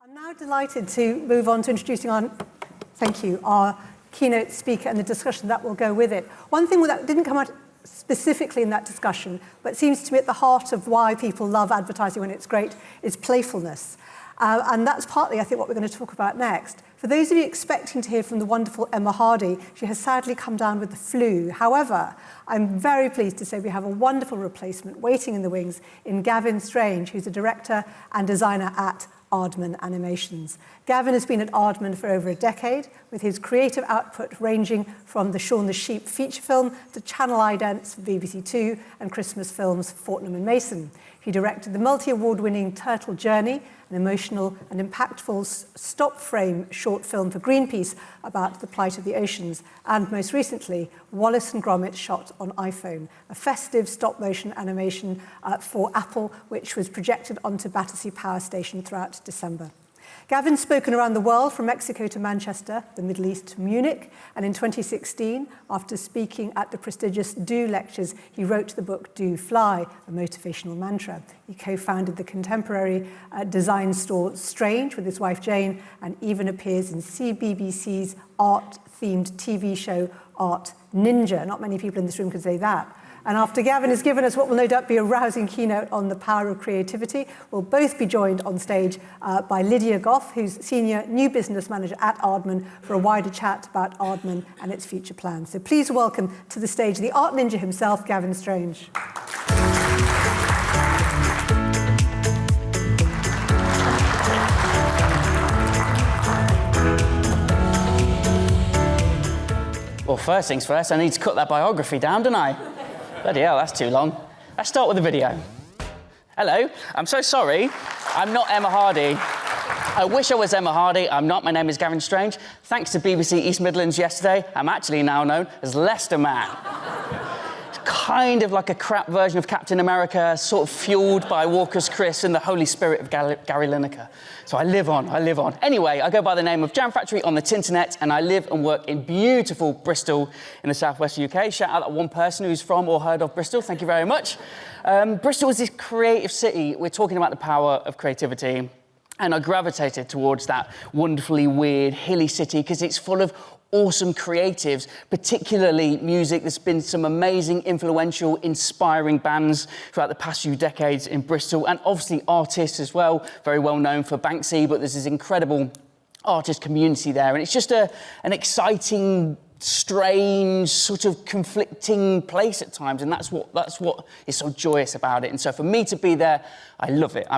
I'm now delighted to move on to introducing our keynote speaker and the discussion that will go with it. One thing that didn't come out specifically in that discussion, but seems to be at the heart of why people love advertising when it's great, is playfulness. And that's partly, I think, what we're going to talk about next. For those of you expecting to hear from the wonderful Emma Hardy, she has sadly come down with the flu. However, I'm very pleased to say we have a wonderful replacement waiting in the wings in Gavin Strange, who's a director and designer at Aardman Animations. Gavin has been at Aardman for over a decade, with his creative output ranging from the Shaun the Sheep feature film to Channel Idents for BBC Two and Christmas films Fortnum and Mason. He directed the multi-award-winning Turtle Journey, an emotional and impactful stop-frame short film for Greenpeace about the plight of the oceans, and most recently, Wallace and Gromit shot on iPhone, a festive stop-motion animation for Apple, which was projected onto Battersea Power Station throughout December. Gavin's spoken around the world, from Mexico to Manchester, the Middle East to Munich, and in 2016, after speaking at the prestigious Do Lectures, he wrote the book Do Fly, a motivational mantra. He co-founded the contemporary design store Strange with his wife Jane, and even appears in CBBC's art-themed TV show Art Ninja. Not many people in this room could say that. And after Gavin has given us what will no doubt be a rousing keynote on the power of creativity, we'll both be joined on stage by Lydia Gough, who's Senior New Business Manager at Aardman, for a wider chat about Aardman and its future plans. So please welcome to the stage the art ninja himself, Gavin Strange. Well, first things first, I need to cut that biography down, don't I? Bloody hell, that's too long. Let's start with the video. Hello, I'm so sorry. I'm not Emma Hardy. I wish I was Emma Hardy. I'm not. My name is Gavin Strange. Thanks to BBC East Midlands yesterday, I'm actually now known as Leicester Man. It's kind of like a crap version of Captain America, sort of fueled by Walker's Chris and the Holy Spirit of Gary Lineker. So I live on. Anyway, I go by the name of Jam Factory on the Tinternet, and I live and work in beautiful Bristol in the southwest UK. Shout out that one person who's from or heard of Bristol. Thank you very much. Bristol is this creative city. We're talking about the power of creativity, and I gravitated towards that wonderfully weird, hilly city because it's full of awesome creatives, particularly music. There's been some amazing, influential, inspiring bands throughout the past few decades in Bristol, and obviously artists as well, very well known for Banksy, but there's this incredible artist community there, and it's just an exciting, strange, sort of conflicting place at times, and that's what is so joyous about it. And so for me to be there, I love it. I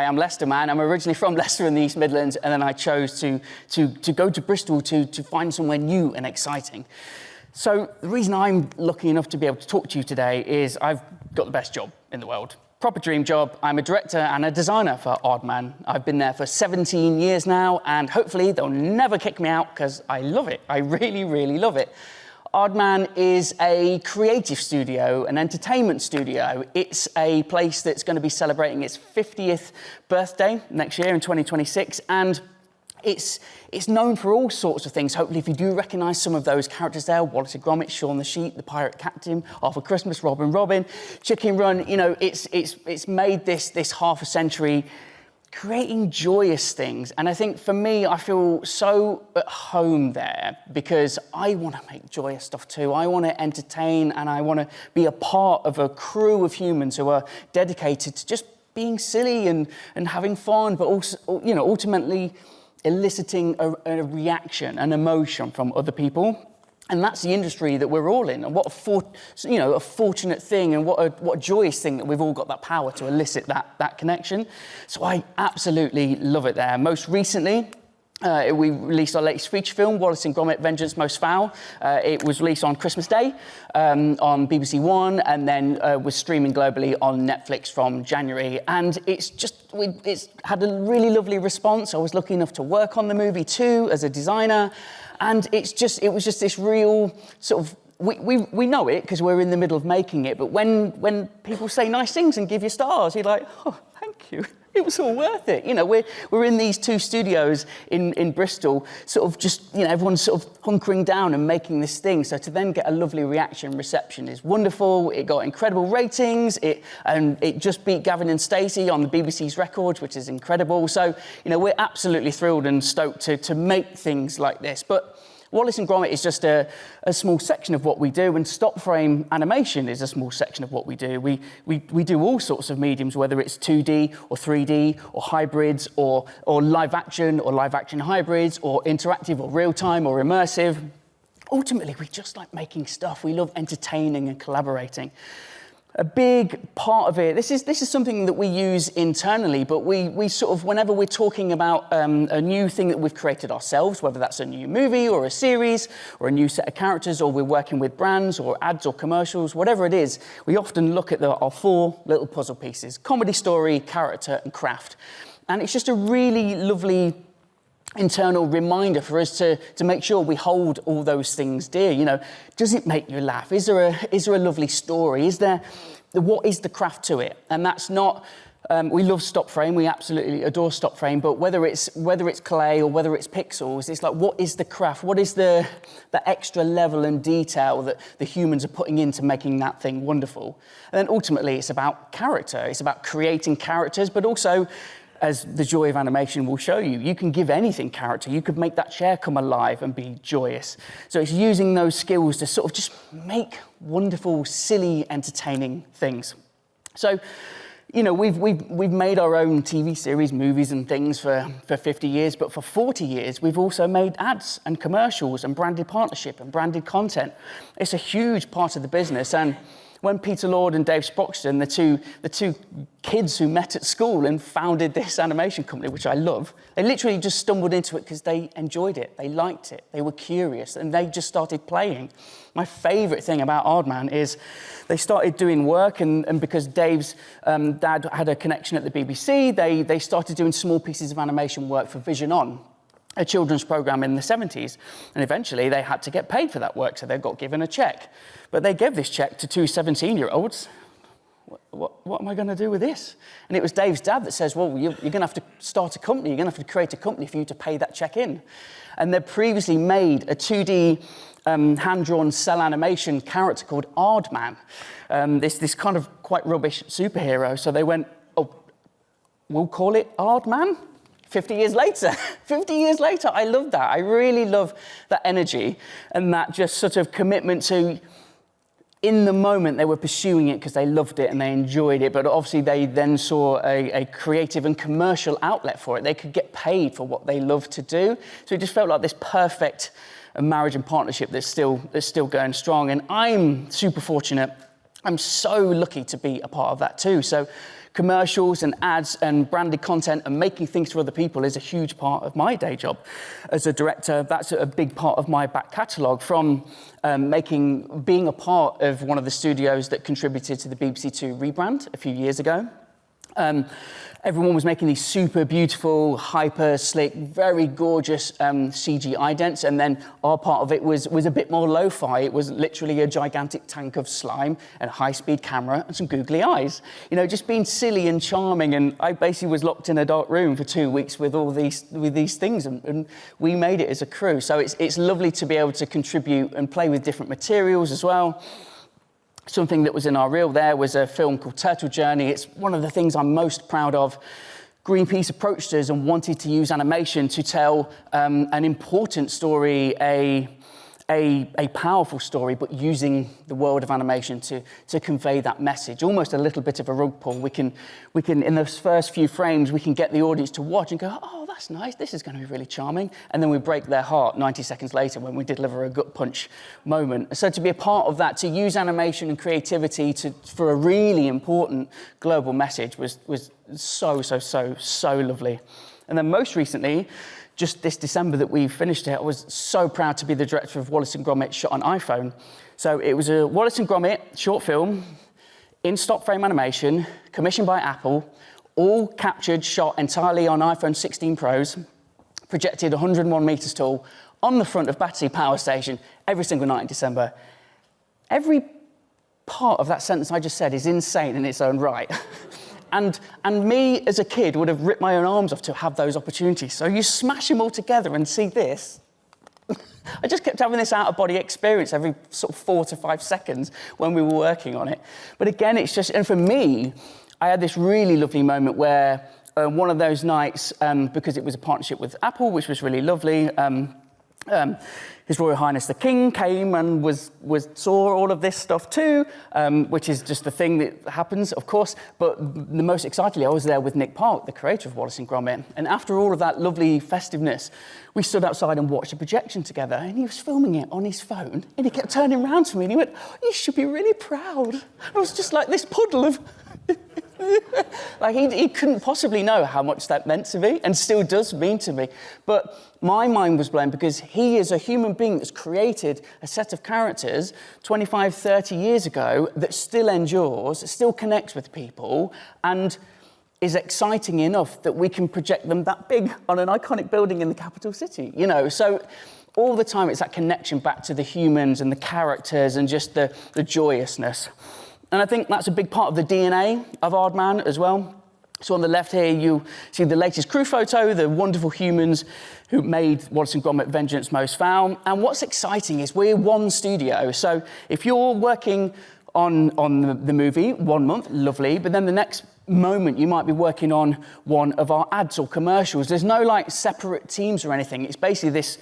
am Leicester Man. I'm originally from Leicester in the East Midlands, and then I chose to go to Bristol to find somewhere new and exciting. So the reason I'm lucky enough to be able to talk to you today is I've got the best job in the world. Proper dream job. I'm a director and a designer for Aardman. I've been there for 17 years now, and hopefully they'll never kick me out because I love it. I really, really love it. Aardman is a creative studio, an entertainment studio. It's a place that's going to be celebrating its 50th birthday next year in 2026, and it's known for all sorts of things. Hopefully, if you do recognise some of those characters there, Wallace and Gromit, Shaun the Sheep, the Pirate Captain, Arthur Christmas, Robin, Chicken Run, you know, it's made this half a century creating joyous things. And I think for me, I feel so at home there because I want to make joyous stuff too. I want to entertain, and I want to be a part of a crew of humans who are dedicated to just being silly and having fun, but also, you know, ultimately eliciting a reaction, an emotion from other people. And that's the industry that we're all in. And what a fortunate thing, and what a joyous thing that we've all got that power to elicit that connection. So I absolutely love it there. Most recently, we released our latest feature film, Wallace and Gromit: Vengeance Most Foul. It was released on Christmas Day on BBC One, and then was streaming globally on Netflix from January. And it's had a really lovely response. I was lucky enough to work on the movie too as a designer. And it was just this real sort of we know it because we're in the middle of making it, but when people say nice things and give you stars, you're like, oh, thank you. It was all worth it. You know, we're in these 2 studios in Bristol, sort of just, you know, everyone's sort of hunkering down and making this thing. So to then get a lovely reception is wonderful. It got incredible ratings. And it just beat Gavin and Stacey on the BBC's records, which is incredible. So, you know, we're absolutely thrilled and stoked to make things like this. But Wallace and Gromit is just a small section of what we do, and stop frame animation is a small section of what we do. We do all sorts of mediums, whether it's 2D or 3D or hybrids or live action hybrids or interactive or real-time or immersive. Ultimately, we just like making stuff. We love entertaining and collaborating. A big part of it, this is something that we use internally, but we sort of, whenever we're talking about a new thing that we've created ourselves, whether that's a new movie or a series or a new set of characters, or we're working with brands or ads or commercials, whatever it is, we often look at our 4 little puzzle pieces: comedy, story, character, and craft. And it's just a really lovely internal reminder for us to make sure we hold all those things dear. You know, does it make you laugh? Is there a lovely story? What is the craft to it? And that's not, we love stop frame, we absolutely adore stop frame, but whether it's clay or whether it's pixels, it's like, what is the craft? What is the extra level and detail that the humans are putting into making that thing wonderful? And then ultimately it's about character. It's about creating characters, but also, as the joy of animation will show you, you can give anything character. You could make that chair come alive and be joyous. So it's using those skills to sort of just make wonderful, silly, entertaining things. So, you know, we've made our own TV series, movies and things for 50 years, but for 40 years, we've also made ads and commercials and branded partnership and branded content. It's a huge part of the business. And when Peter Lord and Dave Sproxton, the two kids who met at school and founded this animation company, which I love, they literally just stumbled into it because they enjoyed it, they liked it, they were curious, and they just started playing. My favourite thing about Aardman is they started doing work, and because Dave's dad had a connection at the BBC, they started doing small pieces of animation work for Vision On, a children's programme in the 70s. And eventually they had to get paid for that work, so they got given a cheque. But they gave this cheque to 2 17-year-olds. What am I going to do with this? And it was Dave's dad that says, well, you're going to have to start a company. You're going to have to create a company for you to pay that cheque in. And they'd previously made a 2D hand-drawn cell animation character called Aardman, this kind of quite rubbish superhero. So they went, oh, we'll call it Aardman? 50 years later, 50 years later, I love that. I really love that energy and that just sort of commitment to, in the moment, they were pursuing it because they loved it and they enjoyed it, but obviously they then saw a creative and commercial outlet for it. They could get paid for what they love to do. So it just felt like this perfect marriage and partnership that's still going strong. And I'm super fortunate. I'm so lucky to be a part of that too. So commercials and ads and branded content and making things for other people is a huge part of my day job. As a director, that's a big part of my back catalogue, from being a part of one of the studios that contributed to the BBC Two rebrand a few years ago. Everyone was making these super beautiful, hyper slick, very gorgeous CG idents, and then our part of it was a bit more lo-fi. It was literally a gigantic tank of slime and a high-speed camera and some googly eyes. You know, just being silly and charming, and I basically was locked in a dark room for 2 weeks with these things, and we made it as a crew. So it's lovely to be able to contribute and play with different materials as well. Something that was in our reel there was a film called Turtle Journey. It's one of the things I'm most proud of. Greenpeace approached us and wanted to use animation to tell an important story, a powerful story, but using the world of animation to convey that message. Almost a little bit of a rug pull. We can in those first few frames, we can get the audience to watch and go, oh, that's nice, this is going to be really charming. And then we break their heart 90 seconds later when we deliver a gut punch moment. So to be a part of that, to use animation and creativity for a really important global message was so lovely. And then most recently, just this December that we finished it, I was so proud to be the director of Wallace and Gromit shot on iPhone. So it was a Wallace and Gromit short film in stop frame animation, commissioned by Apple, all captured, shot entirely on iPhone 16 Pros, projected 101 meters tall, on the front of Battersea Power Station every single night in December. every part of that sentence I just said is insane in its own right. And me as a kid would have ripped my own arms off to have those opportunities. So you smash them all together and see this. I just kept having this out-of-body experience every sort of 4 to 5 seconds when we were working on it. But again, it's just, and for me, I had this really lovely moment where one of those nights, because it was a partnership with Apple, which was really lovely, His Royal Highness the King came and saw all of this stuff too, which is just the thing that happens, of course. But the most excitedly, I was there with Nick Park, the creator of Wallace and Gromit. And after all of that lovely festiveness, we stood outside and watched a projection together. And he was filming it on his phone. And he kept turning around to me and he went, "You should be really proud." I was just like this puddle of... Like he couldn't possibly know how much that meant to me, and still does mean to me. But my mind was blown because he is a human being that's created a set of characters 25, 30 years ago that still endures, still connects with people, and is exciting enough that we can project them that big on an iconic building in the capital city, you know. So all the time it's that connection back to the humans and the characters and just the joyousness. And I think that's a big part of the DNA of Aardman as well. So on the left here, you see the latest crew photo, the wonderful humans who made Wallace and Gromit: Vengeance Most Foul. And what's exciting is we're one studio. So if you're working on the movie 1 month, lovely, but then the next moment you might be working on one of our ads or commercials. There's no like separate teams or anything. It's basically this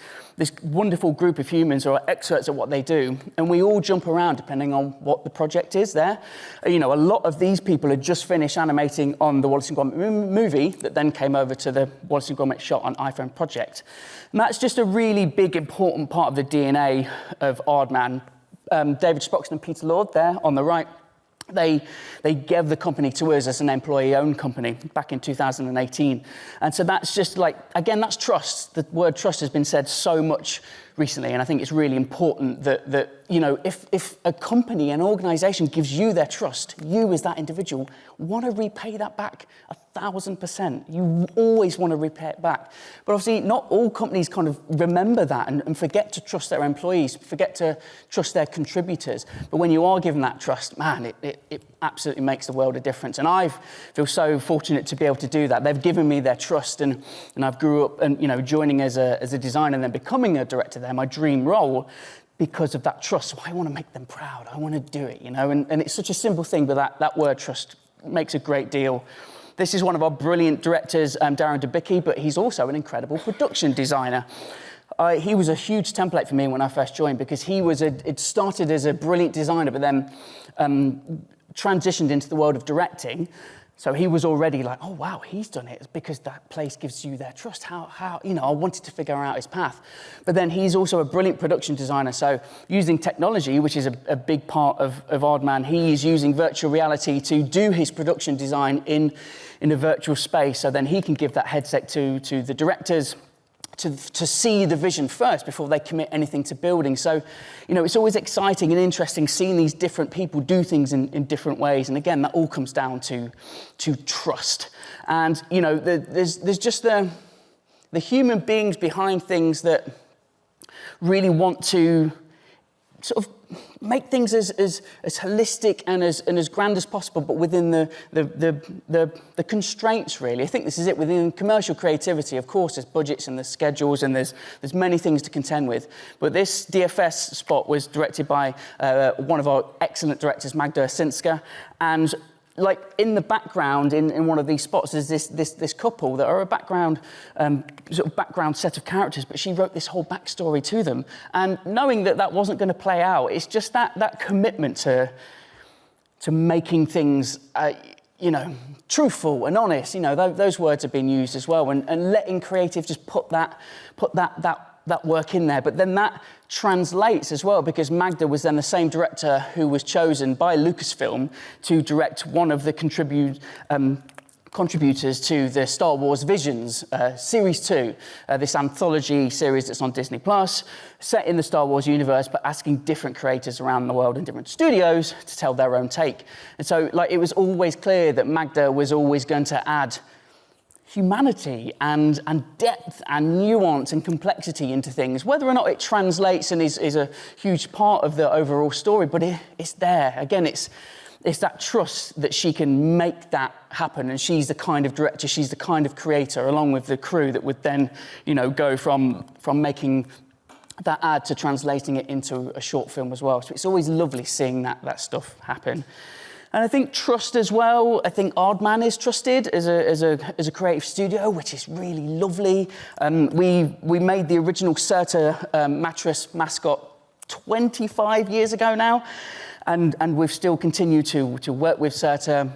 wonderful group of humans who are experts at what they do, and we all jump around depending on what the project is there. You know, a lot of these people had just finished animating on the Wallace and Gromit movie that then came over to the Wallace and Gromit shot on iPhone project. And that's just a really big, important part of the DNA of Aardman. David Sproxton and Peter Lord there on the right, they gave the company to us as an employee-owned company back in 2018. And so that's just like, again, that's trust. The word trust has been said so much recently, and I think it's really important that you know, if a company, an organization gives you their trust, you as that individual want to repay that back 1,000%. You always want to repay it back. But obviously, not all companies kind of remember that and forget to trust their employees, forget to trust their contributors. But when you are given that trust, man, it absolutely makes the world a difference. And I feel so fortunate to be able to do that. They've given me their trust, and I've grew up and, you know, joining as a designer and then becoming a director there, my dream role, because of that trust. So I want to make them proud. I want to do it, you know, and it's such a simple thing, but that word trust makes a great deal. This is one of our brilliant directors, Darren Debicki, but he's also an incredible production designer. He was a huge template for me when I first joined, because it started as a brilliant designer, but then transitioned into the world of directing. So he was already like, oh, wow, he's done it. It's because that place gives you their trust. How, you know, I wanted to figure out his path. But then he's also a brilliant production designer. So using technology, which is a big part of Aardman, he's using virtual reality to do his production design in a virtual space. So then he can give that headset to the directors to see the vision first before they commit anything to building. So, you know, it's always exciting and interesting seeing these different people do things in different ways. And again, that all comes down to trust. And, you know, there's just the human beings behind things that really want to sort of make things as holistic and as grand as possible, but within the constraints, really. I think this is it. Within commercial creativity, of course, there's budgets and there's schedules and there's many things to contend with. But this DFS spot was directed by one of our excellent directors, Magda Sinska, and like in the background, in one of these spots, is this couple that are a background set of characters, but she wrote this whole backstory to them. And knowing that wasn't going to play out, it's just that commitment to making things, you know, truthful and honest. You know, those words have been used as well, and letting creative just put that work in there. But then that translates as well, because Magda was then the same director who was chosen by Lucasfilm to direct one of the contributors to the Star Wars Visions Series 2, this anthology series that's on Disney+, set in the Star Wars universe, but asking different creators around the world in different studios to tell their own take. And so, like, it was always clear that Magda was always going to add humanity and depth and nuance and complexity into things. Whether or not it translates and is a huge part of the overall story, but it's there. Again, it's that trust that she can make that happen, and she's the kind of director, she's the kind of creator, along with the crew, that would then, go from making that ad to translating it into a short film as well. So it's always lovely seeing that stuff happen. And I think trust as well. I think Aardman is trusted as a creative studio, which is really lovely. We made the original Certa mattress mascot 25 years ago now, and we've still continued to work with Certa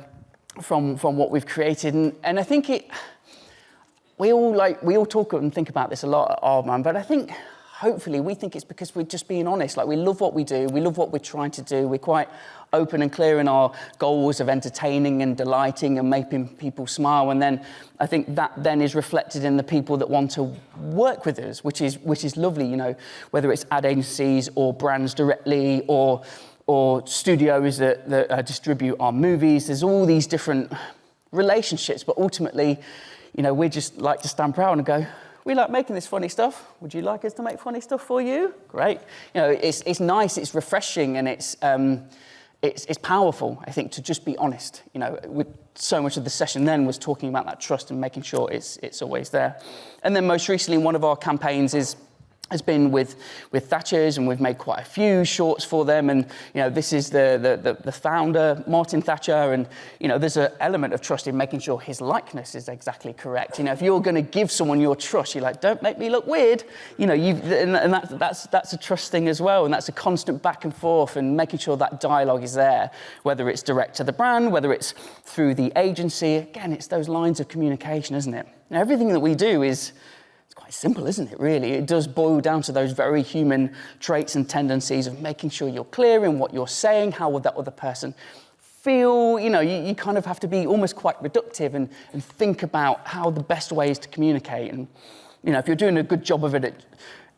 from what we've created. And I think we all talk and think about this a lot at Aardman, but I think hopefully we think it's because we're just being honest. Like, we love what we do, we love what we're trying to do, we're quite open and clear in our goals of entertaining and delighting and making people smile, and then I think that then is reflected in the people that want to work with us, which is lovely, whether it's ad agencies or brands directly or studios that distribute our movies. There's all these different relationships, but ultimately, we just like to stand proud and go, we like making this funny stuff. Would you like us to make funny stuff for you? Great. It's nice, it's refreshing, and it's powerful, I think, to just be honest. With so much of the session then was talking about that trust and making sure it's always there. And then most recently, one of our campaigns has been with Thatchers, and we've made quite a few shorts for them. And this is the founder, Martin Thatcher, and there's an element of trust in making sure his likeness is exactly correct. If you're going to give someone your trust, you're like, don't make me look weird. And that's a trust thing as well, and that's a constant back and forth and making sure that dialogue is there, whether it's direct to the brand, whether it's through the agency. Again, it's those lines of communication, isn't it? Everything that we do is quite simple, isn't it, really? It does boil down to those very human traits and tendencies of making sure you're clear in what you're saying, how would that other person feel. You kind of have to be almost quite reductive and think about how the best way is to communicate. And, if you're doing a good job of it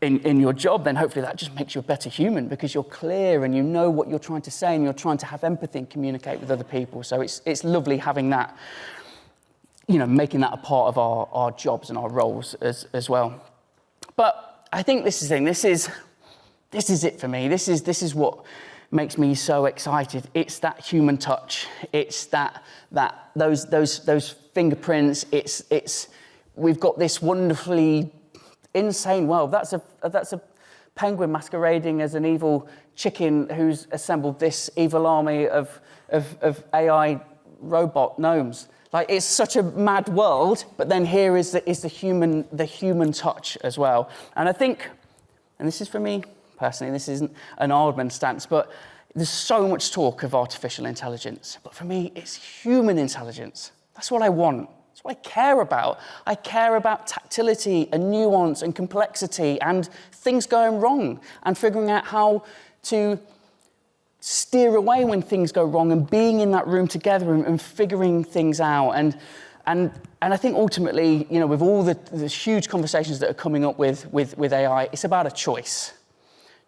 in your job, then hopefully that just makes you a better human, because you're clear and you know what you're trying to say and you're trying to have empathy and communicate with other people. So it's lovely having that, making that a part of our jobs and our roles as well. But I think this is the thing. This is it for me. This is what makes me so excited. It's that human touch. It's those fingerprints. It's we've got this wonderfully insane world. That's a penguin masquerading as an evil chicken who's assembled this evil army of AI robot gnomes. Like, it's such a mad world, but then here is the human touch as well. And I think, and this is for me personally, this isn't an Aardman stance, but there's so much talk of artificial intelligence. But for me, it's human intelligence. That's what I want. That's what I care about. I care about tactility and nuance and complexity and things going wrong and figuring out how to steer away when things go wrong and being in that room together and figuring things out. And I think ultimately, with all the huge conversations that are coming up with AI, it's about a choice.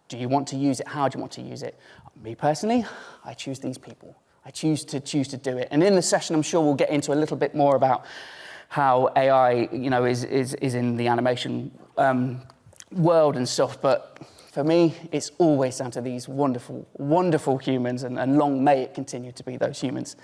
Do you want to use it? How do you want to use it? Me personally, I choose these people. I choose to do it. And in the session, I'm sure we'll get into a little bit more about how AI, is in the animation world and stuff. But for me, it's always down to these wonderful, wonderful humans, and long may it continue to be those humans.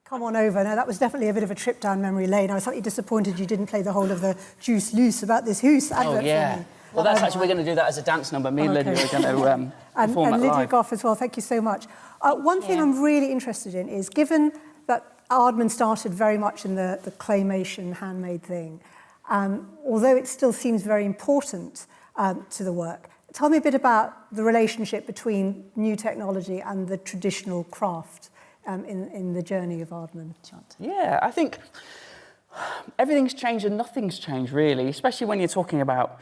Come on over. Now, that was definitely a bit of a trip down memory lane. I was slightly disappointed you didn't play the whole of the Juice Loose about this Hoos advert for me. Well, that's actually, we're going to do that as a dance number. Me and Lydia are going to perform and that Lydia live. Gough as well, thank you so much. One thing I'm really interested in is, given that Aardman started very much in the claymation handmade thing, although it still seems very important to the work, tell me a bit about the relationship between new technology and the traditional craft in the journey of Aardman. Yeah, I think everything's changed and nothing's changed, really, especially when you're talking about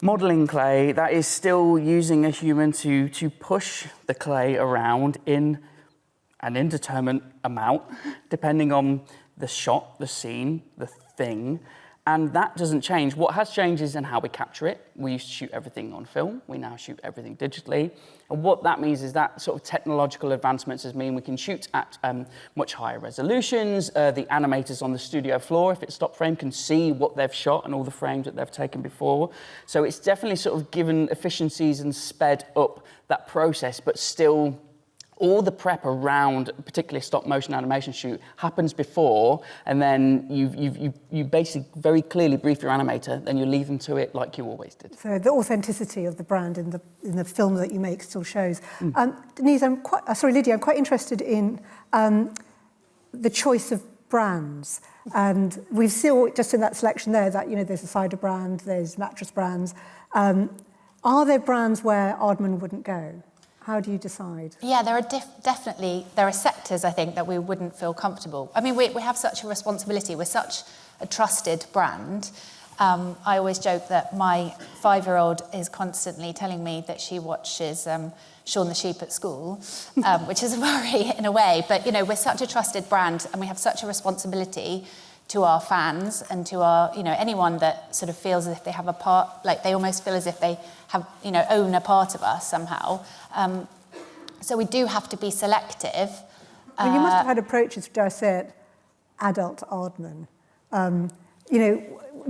modelling clay. That is still using a human to push the clay around in an indeterminate amount, depending on the shot, the scene, the thing. And that doesn't change. What has changed is in how we capture it. We used to shoot everything on film. We now shoot everything digitally. And what that means is that sort of technological advancements mean we can shoot at much higher resolutions. The animators on the studio floor, if it's stop frame, can see what they've shot and all the frames that they've taken before. So it's definitely sort of given efficiencies and sped up that process, but still all the prep around particularly stop motion animation shoot happens before, and then you basically very clearly brief your animator, then you leave them to it like you always did. So the authenticity of the brand in the film that you make still shows. Denise, Lydia, I'm quite interested in the choice of brands. And we've seen just in that selection there that, there's a cider brand, there's mattress brands. Are there brands where Aardman wouldn't go? How do you decide? Yeah, there are definitely sectors, I think, that we wouldn't feel comfortable. I mean, we have such a responsibility. We're such a trusted brand. I always joke that my 5-year-old is constantly telling me that she watches Shaun the Sheep at school, which is a worry in a way. But, we're such a trusted brand and we have such a responsibility to our fans and to our, anyone that sort of feels as if they have a part, like they almost feel as if they have, own a part of us somehow. So we do have to be selective. Well, you must have had approaches, dare I say it, adult Aardman.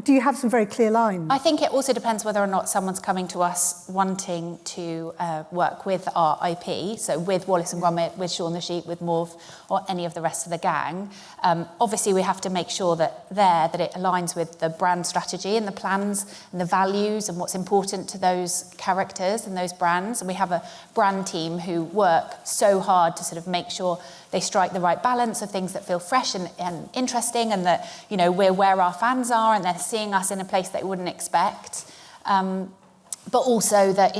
Do you have some very clear lines? I think it also depends whether or not someone's coming to us wanting to work with our IP, so with Wallace and Gromit, with Shaun the Sheep, with Morph, or any of the rest of the gang. Obviously, we have to make sure that it aligns with the brand strategy and the plans and the values and what's important to those characters and those brands. And we have a brand team who work so hard to sort of make sure they strike the right balance of things that feel fresh and interesting, and that, we're where our fans are and they're seeing us in a place they wouldn't expect. But also that,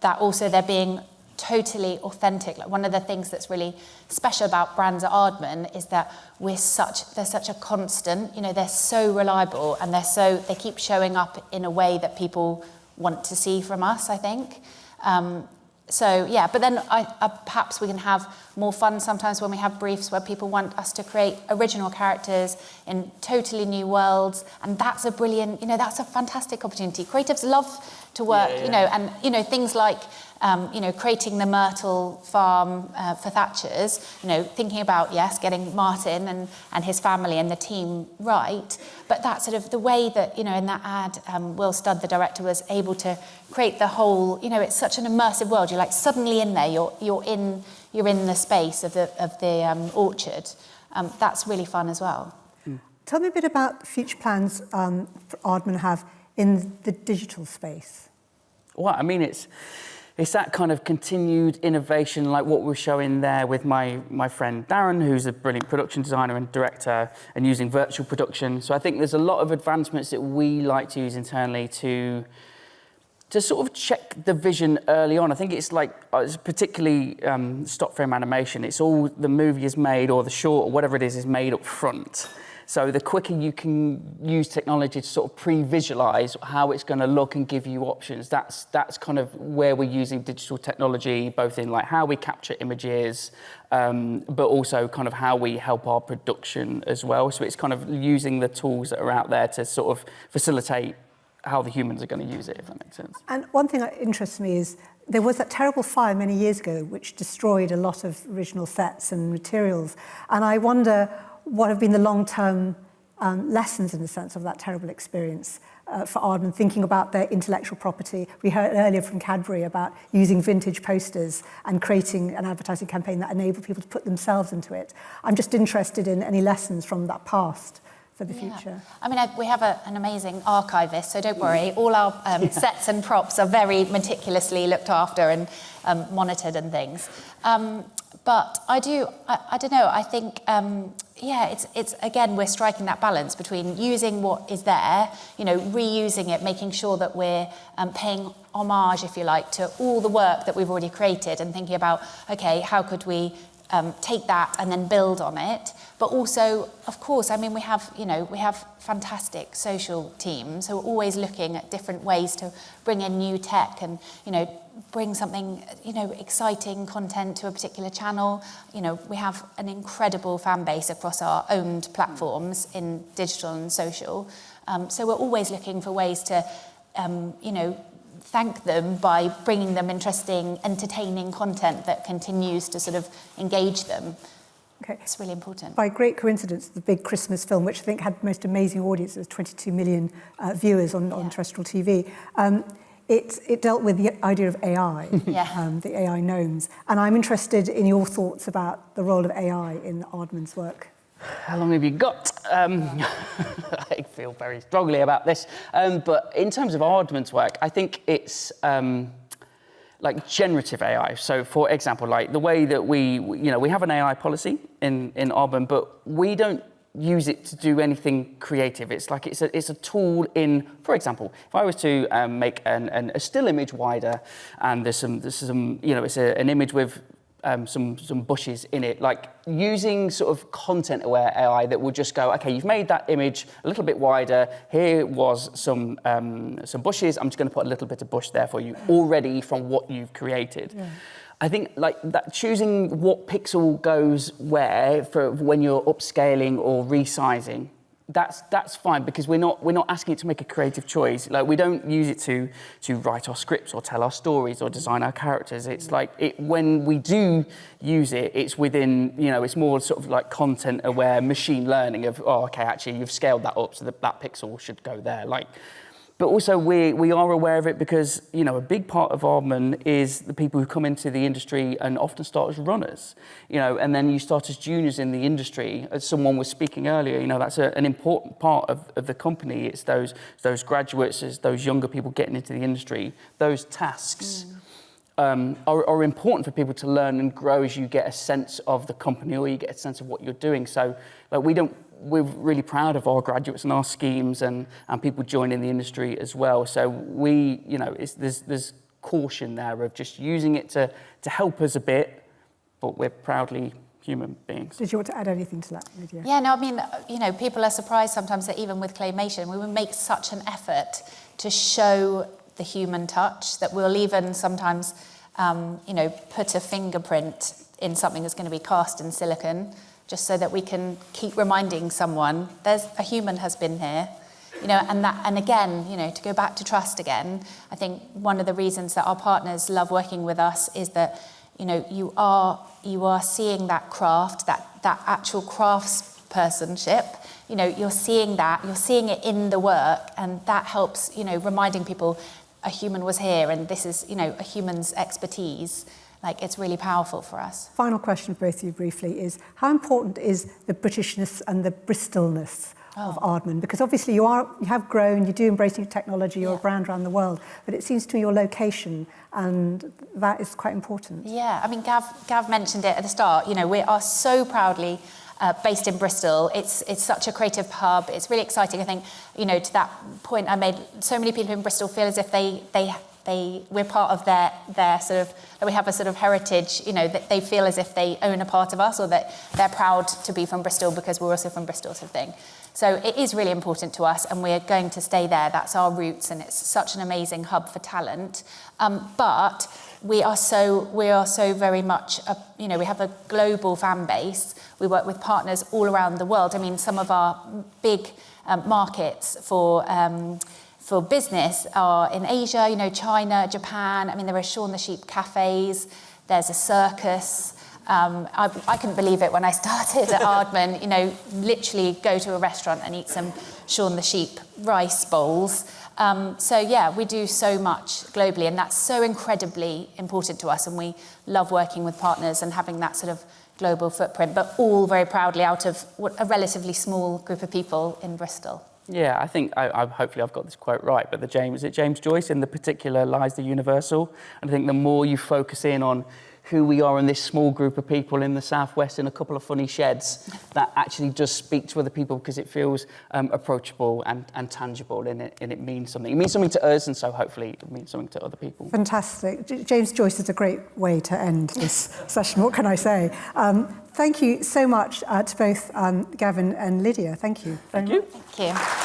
that also they're being totally authentic. Like, one of the things that's really special about brands at Aardman is that they're such a constant, they're so reliable and they keep showing up in a way that people want to see from us, I think. So, yeah, but then perhaps we can have more fun sometimes when we have briefs where people want us to create original characters in totally new worlds, and that's a brilliant, that's a fantastic opportunity. Creatives love to work, and, things like, creating the Myrtle farm for Thatchers, thinking about, yes, getting Martin and his family and the team right, but that sort of the way that, in that ad, Will Studd, the director, was able to create the whole, it's such an immersive world. You're like suddenly in there, you're in the space of the orchard. That's really fun as well. Tell me a bit about the future plans Aardman have in the digital space. Well, I mean, it's that kind of continued innovation, like what we're showing there with my friend Darren, who's a brilliant production designer and director, and using virtual production. So I think there's a lot of advancements that we like to use internally to sort of check the vision early on. I think it's like, it's particularly stop frame animation. It's all the movie is made, or the short, or whatever it is made up front. So the quicker you can use technology to sort of pre-visualize how it's going to look and give you options, that's kind of where we're using digital technology, both in like how we capture images, but also kind of how we help our production as well. So it's kind of using the tools that are out there to sort of facilitate how the humans are going to use it, if that makes sense. And one thing that interests me is there was that terrible fire many years ago which destroyed a lot of original sets and materials. And I wonder what have been the long-term lessons, in the sense of that terrible experience for Aardman, thinking about their intellectual property. We heard earlier from Cadbury about using vintage posters and creating an advertising campaign that enabled people to put themselves into it. I'm just interested in any lessons from that past for the future. I mean, we have an amazing archivist, so don't worry. All our sets and props are very meticulously looked after and monitored and things. But I don't know, I think, it's again, we're striking that balance between using what is there, reusing it, making sure that we're paying homage, if you like, to all the work that we've already created, and thinking about, okay, how could we take that and then build on it. But also, of course, I mean, we have fantastic social teams who are always looking at different ways to bring in new tech and, bring something, exciting content to a particular channel. We have an incredible fan base across our owned platforms in digital and social. So we're always looking for ways to, thank them by bringing them interesting, entertaining content that continues to sort of engage them. Okay. It's really important. By great coincidence, the big Christmas film, which I think had the most amazing audience, it was 22 million viewers on terrestrial TV, it dealt with the idea of AI, the AI gnomes. And I'm interested in your thoughts about the role of AI in Aardman's work. How long have you got? I feel very strongly about this. But in terms of Aardman's work, I think it's like generative AI. So, for example, like the way that we have an AI policy in Aardman, but we don't use it to do anything creative. It's like it's a tool in, for example, if I was to make a still image wider, and there's some it's an image with some bushes in it, like using sort of content-aware AI that will just go, okay, you've made that image a little bit wider, here was some bushes, I'm just going to put a little bit of bush there for you already from what you've created. Yeah. I think like that, choosing what pixel goes where for when you're upscaling or resizing, that's fine, because we're not asking it to make a creative choice. Like, we don't use it to write our scripts or tell our stories or design our characters. It's like when we do use it, it's within, it's more sort of like content aware machine learning of, oh, okay, actually you've scaled that up so that pixel should go there. Like, but also we are aware of it because, a big part of Aardman is the people who come into the industry and often start as runners, and then you start as juniors in the industry. As someone was speaking earlier, that's an important part of the company. It's those graduates, it's those younger people getting into the industry. Those tasks are important for people to learn and grow as you get a sense of the company or you get a sense of what you're doing. So, like, we're really proud of our graduates and our schemes and people joining the industry as well. So there's caution there of just using it to help us a bit, but we're proudly human beings. Did you want to add anything to that, Lydia? Yeah, no, I mean, people are surprised sometimes that even with claymation, we would make such an effort to show the human touch that we'll even sometimes, put a fingerprint in something that's going to be cast in silicon, just so that we can keep reminding someone there's a human has been here, and again, to go back to trust again. I think one of the reasons that our partners love working with us is that, you are seeing that craft, that actual craftspersonship. You're seeing it in the work, and that helps, reminding people a human was here, and this is, a human's expertise. Like, it's really powerful for us. Final question for both of you briefly is, how important is the Britishness and the Bristolness of Aardman? Because obviously you have grown, you do embrace new technology, you're a brand around the world, but it seems to me your location, and that is quite important. Yeah, I mean, Gav mentioned it at the start. We are so proudly based in Bristol. It's such a creative hub. It's really exciting. I think, to that point I made, so many people in Bristol feel as if we're part of their sort of, that we have a sort of heritage, that they feel as if they own a part of us, or that they're proud to be from Bristol because we're also from Bristol, sort of thing. So it is really important to us, and we're going to stay there. That's our roots, and it's such an amazing hub for talent. But we are so very much, we have a global fan base. We work with partners all around the world. I mean, some of our big markets for business are in Asia, China, Japan. I mean, there are Shaun the Sheep cafes. There's a circus. I couldn't believe it when I started at Aardman, literally go to a restaurant and eat some Shaun the Sheep rice bowls. We do so much globally, and that's so incredibly important to us, and we love working with partners and having that sort of global footprint, but all very proudly out of a relatively small group of people in Bristol. Yeah, I think, hopefully I've got this quote right, but James Joyce, in the particular lies the universal. And I think the more you focus in on who we are in this small group of people in the Southwest in a couple of funny sheds that actually just speak to other people because it feels approachable and tangible, and it means something. It means something to us, and so hopefully it means something to other people. Fantastic. James Joyce is a great way to end this session. What can I say? Thank you so much to both Gavin and Lydia. Thank you very much. Thank you.